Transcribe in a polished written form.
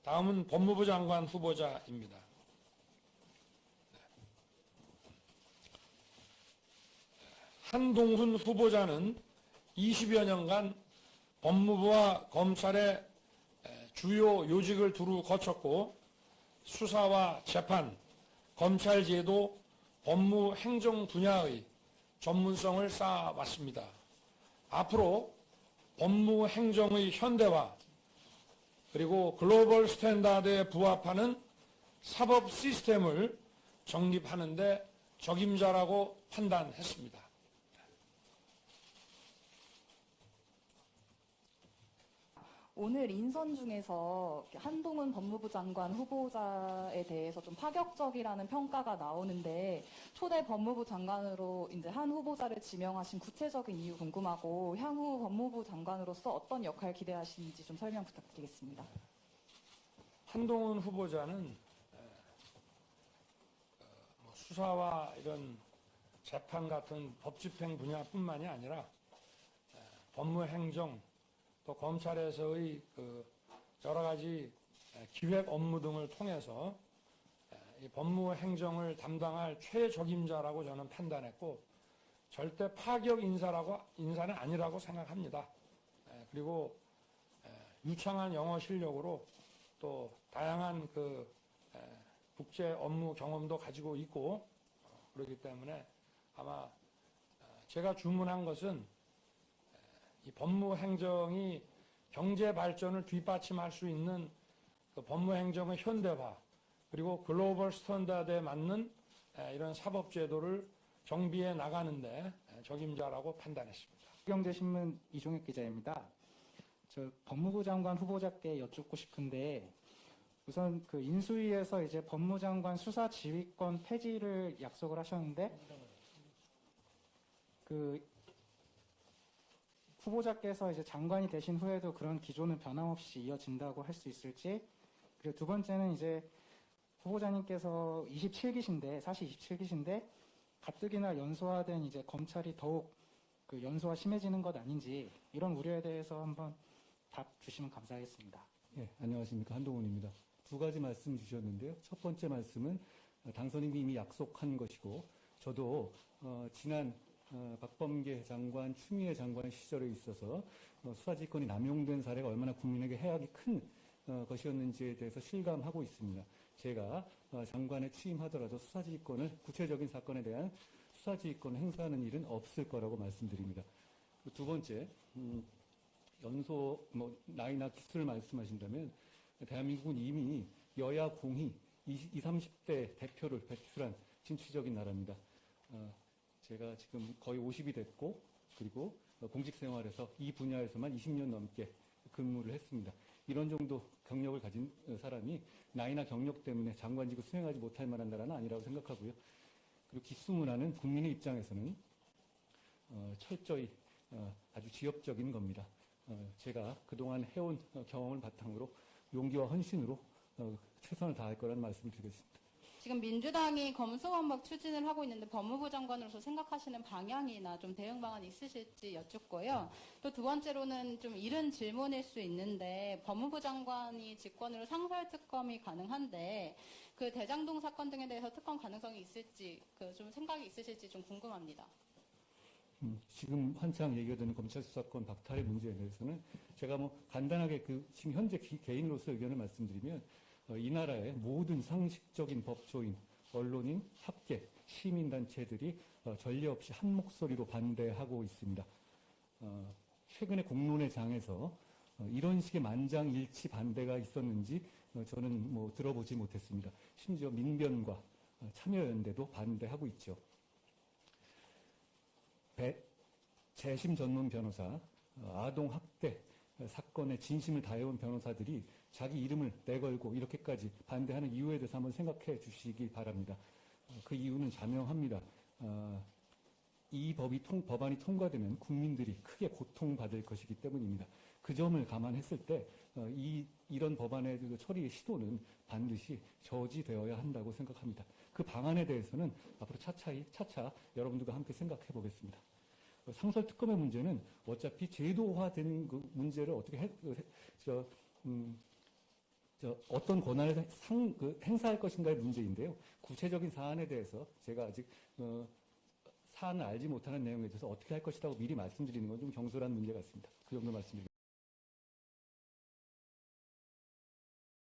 다음은 법무부 장관 후보자입니다. 한동훈 후보자는 20여 년간 법무부와 검찰의 주요 요직을 두루 거쳤고 수사와 재판, 검찰제도, 법무행정 분야의 전문성을 쌓아왔습니다. 앞으로 법무행정의 현대화 그리고 글로벌 스탠다드에 부합하는 사법 시스템을 정립하는 데 적임자라고 판단했습니다. 오늘 인선 중에서 한동훈 법무부 장관 후보자에 대해서 좀 파격적이라는 평가가 나오는데 초대 법무부 장관으로 이제 한 후보자를 지명하신 구체적인 이유 궁금하고 향후 법무부 장관으로서 어떤 역할 기대하시는지 좀 설명 부탁드리겠습니다. 한동훈 후보자는 수사와 이런 재판 같은 법집행 분야뿐만이 아니라 법무행정 또 검찰에서의 여러 가지 기획 업무 등을 통해서 이 법무행정을 담당할 최적임자라고 저는 판단했고 절대 파격 인사는 아니라고 생각합니다. 그리고 유창한 영어 실력으로 또 다양한 국제 업무 경험도 가지고 있고 그렇기 때문에 아마 제가 주문한 것은 이 법무행정이 경제 발전을 뒷받침할 수 있는 그 법무행정의 현대화 그리고 글로벌 스탠다드에 맞는 이런 사법제도를 정비해 나가는데 적임자라고 판단했습니다. 경제신문 이종혁 기자입니다. 저 법무부 장관 후보자께 여쭙고 싶은데 우선 그 인수위에서 이제 법무장관 수사 지휘권 폐지를 약속을 하셨는데 그 후보자께서 이제 장관이 되신 후에도 그런 기조는 변함없이 이어진다고 할 수 있을지, 그리고 두 번째는 이제 후보자님께서 27기신데 사실 27기신데 가뜩이나 연소화된 이제 검찰이 더욱 그 연소화 심해지는 것 아닌지 이런 우려에 대해서 한번 답 주시면 감사하겠습니다. 네, 안녕하십니까. 한동훈입니다. 두 가지 말씀 주셨는데요. 첫 번째 말씀은 당선인이 이미 약속한 것이고 저도 지난 박범계 장관, 추미애 장관 시절에 있어서 수사지휘권이 남용된 사례가 얼마나 국민에게 해악이 큰 것이었는지에 대해서 실감하고 있습니다. 제가 장관에 취임하더라도 수사지휘권을 구체적인 사건에 대한 수사지휘권을 행사하는 일은 없을 거라고 말씀드립니다. 두 번째, 연소, 나이나 기술 말씀하신다면 대한민국은 이미 여야 공히 20, 30대 대표를 배출한 진취적인 나라입니다. 제가 지금 거의 50이 됐고 그리고 공직 생활에서 이 분야에서만 20년 넘게 근무를 했습니다. 이런 정도 경력을 가진 사람이 나이나 경력 때문에 장관직을 수행하지 못할 만한 나라는 아니라고 생각하고요. 그리고 기수문화는 국민의 입장에서는 철저히 아주 지엽적인 겁니다. 제가 그동안 해온 경험을 바탕으로 용기와 헌신으로 최선을 다할 거라는 말씀을 드리겠습니다. 지금 민주당이 검수완박 추진을 하고 있는데 법무부 장관으로서 생각하시는 방향이나 좀 대응 방안이 있으실지 여쭙고요. 또 두 번째로는 좀 이른 질문일 수 있는데 법무부 장관이 직권으로 상설특검이 가능한데 그 대장동 사건 등에 대해서 특검 가능성이 있을지 좀 생각이 있으실지 좀 궁금합니다. 지금 한창 얘기가 되는 검찰 수사권 박탈의 문제에 대해서는 제가 간단하게 지금 현재 개인으로서 의견을 말씀드리면 이 나라의 모든 상식적인 법조인, 언론인, 학계, 시민단체들이 전례 없이 한 목소리로 반대하고 있습니다. 최근에 공론의 장에서 이런 식의 만장일치 반대가 있었는지 저는 들어보지 못했습니다. 심지어 민변과 참여연대도 반대하고 있죠. 재심 전문 변호사, 아동학대 사건의 진심을 다해온 변호사들이 자기 이름을 내걸고 이렇게까지 반대하는 이유에 대해서 한번 생각해 주시기 바랍니다. 그 이유는 자명합니다. 이 법안이 통과되면 국민들이 크게 고통받을 것이기 때문입니다. 그 점을 감안했을 때 이런 법안의 처리의 시도는 반드시 저지되어야 한다고 생각합니다. 그 방안에 대해서는 앞으로 차차 여러분들과 함께 생각해 보겠습니다. 상설특검의 문제는 어차피 제도화된 그 문제를 어떻게 어떤 권한을 행사할 것인가의 문제인데요. 구체적인 사안에 대해서 제가 아직 사안을 알지 못하는 내용에 대해서 어떻게 할 것이라고 미리 말씀드리는 건 좀 경솔한 문제 같습니다. 그 정도 말씀드립니다.